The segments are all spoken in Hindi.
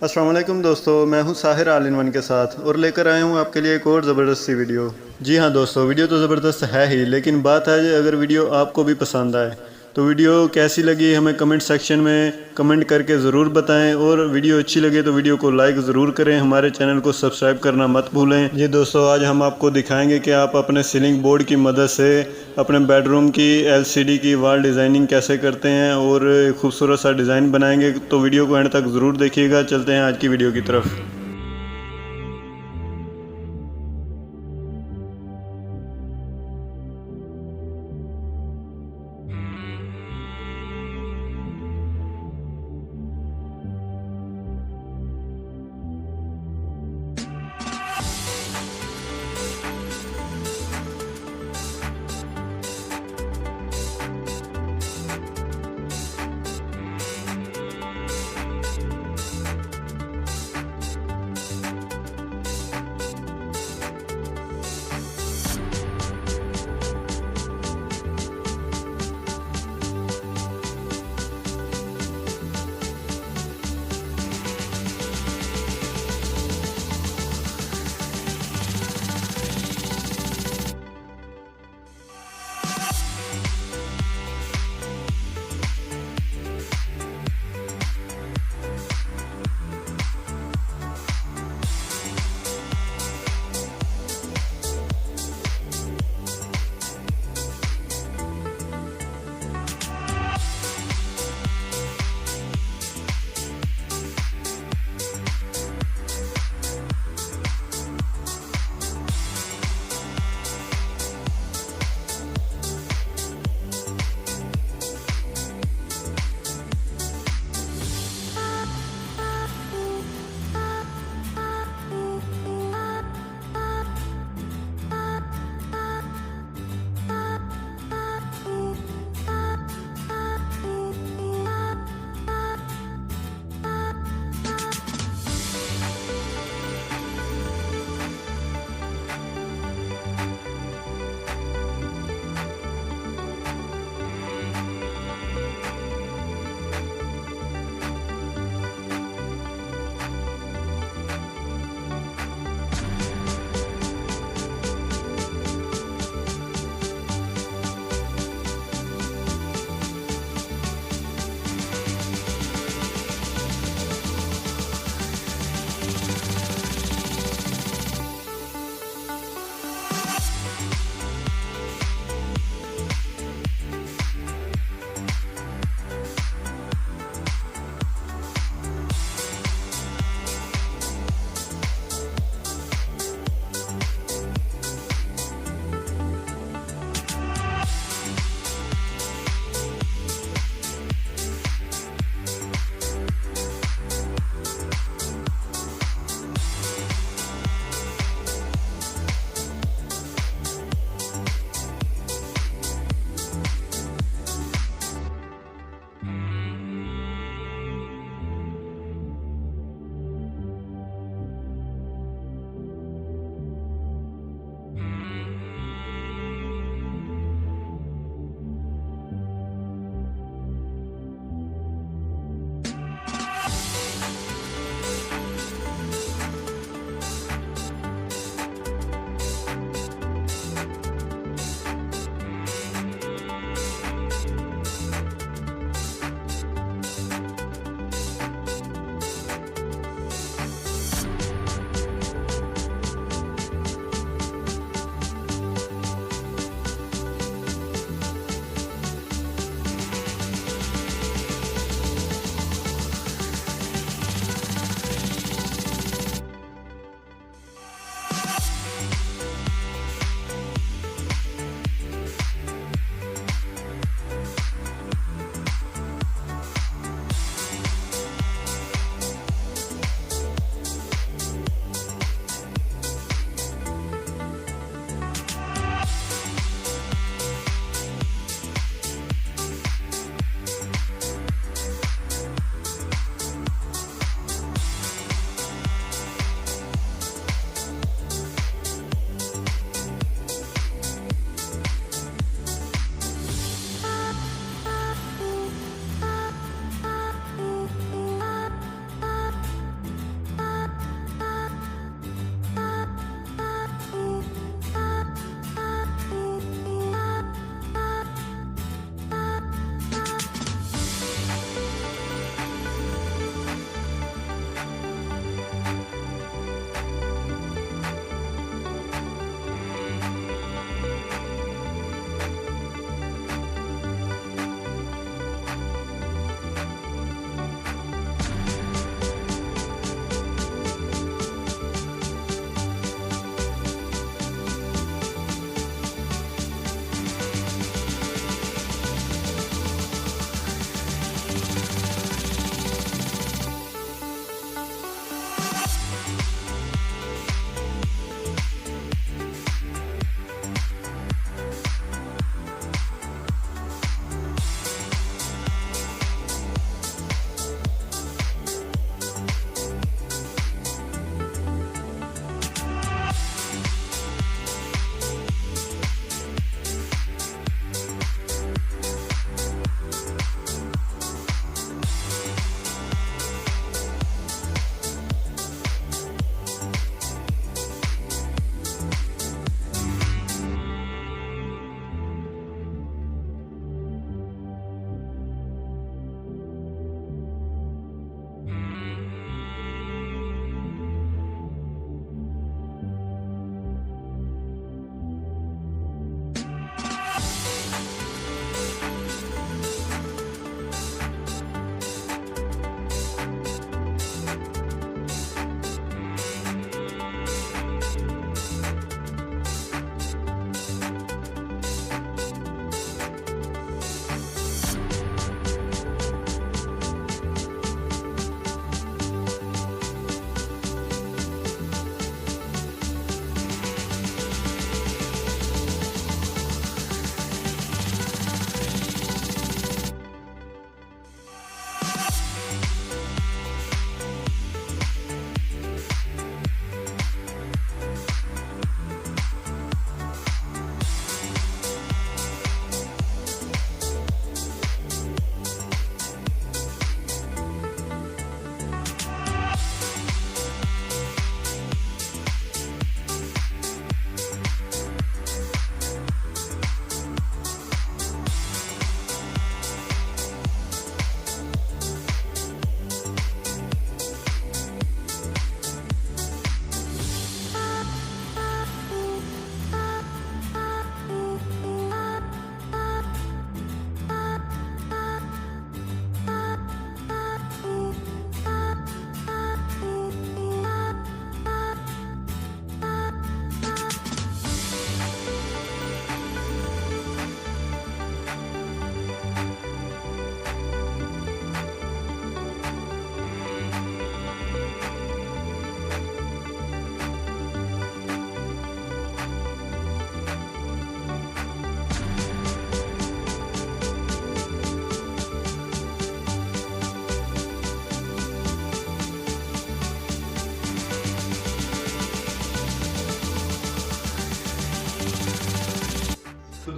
अस्सलाम वालेकुम दोस्तों, मैं हूं साहिर आल इन वन के साथ और लेकर आया हूं आपके लिए एक और ज़बरदस्त सी वीडियो। जी हां दोस्तों, वीडियो तो ज़बरदस्त है ही, लेकिन बात है अगर वीडियो आपको भी पसंद आए तो वीडियो कैसी लगी हमें कमेंट सेक्शन में कमेंट करके ज़रूर बताएं। और वीडियो अच्छी लगे तो वीडियो को लाइक ज़रूर करें, हमारे चैनल को सब्सक्राइब करना मत भूलें। जी दोस्तों, आज हम आपको दिखाएंगे कि आप अपने सीलिंग बोर्ड की मदद से अपने बेडरूम की एलसीडी की वॉल डिज़ाइनिंग कैसे करते हैं और खूबसूरत सा डिज़ाइन बनाएंगे। तो वीडियो को एंड तक ज़रूर देखिएगा। चलते हैं आज की वीडियो की तरफ।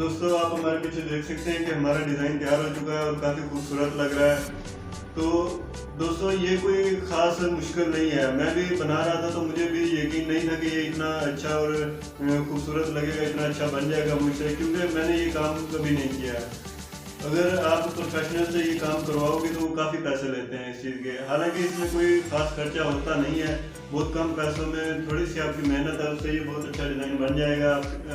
दोस्तों आप हमारे पीछे देख सकते हैं कि हमारा डिज़ाइन तैयार हो चुका है और काफ़ी खूबसूरत लग रहा है। तो दोस्तों ये कोई ख़ास मुश्किल नहीं है, मैं भी बना रहा था तो मुझे भी यकीन नहीं था कि ये इतना अच्छा और खूबसूरत लगेगा, इतना अच्छा बन जाएगा मुझसे, क्योंकि मैंने ये काम कभी नहीं किया है। अगर आप प्रोफेशनल से ये काम करवाओगे तो वो काफ़ी पैसे लेते हैं इस चीज़ के। हालांकि इसमें कोई ख़ास खर्चा होता नहीं है, बहुत कम पैसों में थोड़ी सी आपकी मेहनत है उससे ये बहुत अच्छा डिज़ाइन बन जाएगा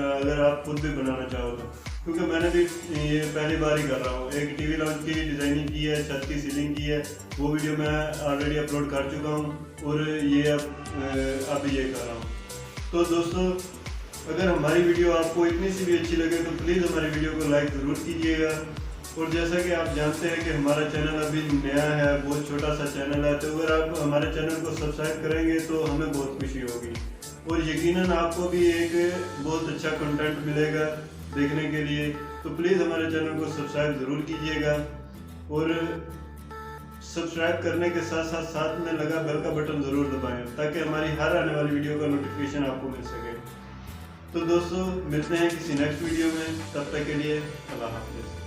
अगर आप खुद भी बनाना चाहो तो। क्योंकि मैंने भी ये पहली बार ही कर रहा हूँ, एक टीवी लॉन्च की डिज़ाइनिंग की है, छत की सीलिंग की है, वो वीडियो मैं ऑलरेडी अपलोड कर चुका हूँ और ये अब ये कर रहा हूँ। तो दोस्तों अगर हमारी वीडियो आपको इतनी सी भी अच्छी लगे तो प्लीज़ हमारी वीडियो को लाइक ज़रूर कीजिएगा। और जैसा कि आप जानते हैं कि हमारा चैनल अभी नया है, बहुत छोटा सा चैनल है, तो अगर आप हमारे चैनल को सब्सक्राइब करेंगे तो हमें बहुत खुशी होगी और यकीनन आपको भी एक बहुत अच्छा कंटेंट मिलेगा देखने के लिए। तो प्लीज़ हमारे चैनल को सब्सक्राइब ज़रूर कीजिएगा और सब्सक्राइब करने के साथ साथ में लगा बेल का बटन ज़रूर दबाएं ताकि हमारी हर आने वाली वीडियो का नोटिफिकेशन आपको मिल सके। तो दोस्तों मिलते हैं किसी नेक्स्ट वीडियो में, तब तक के लिए अल्लाह हाफ़िज़।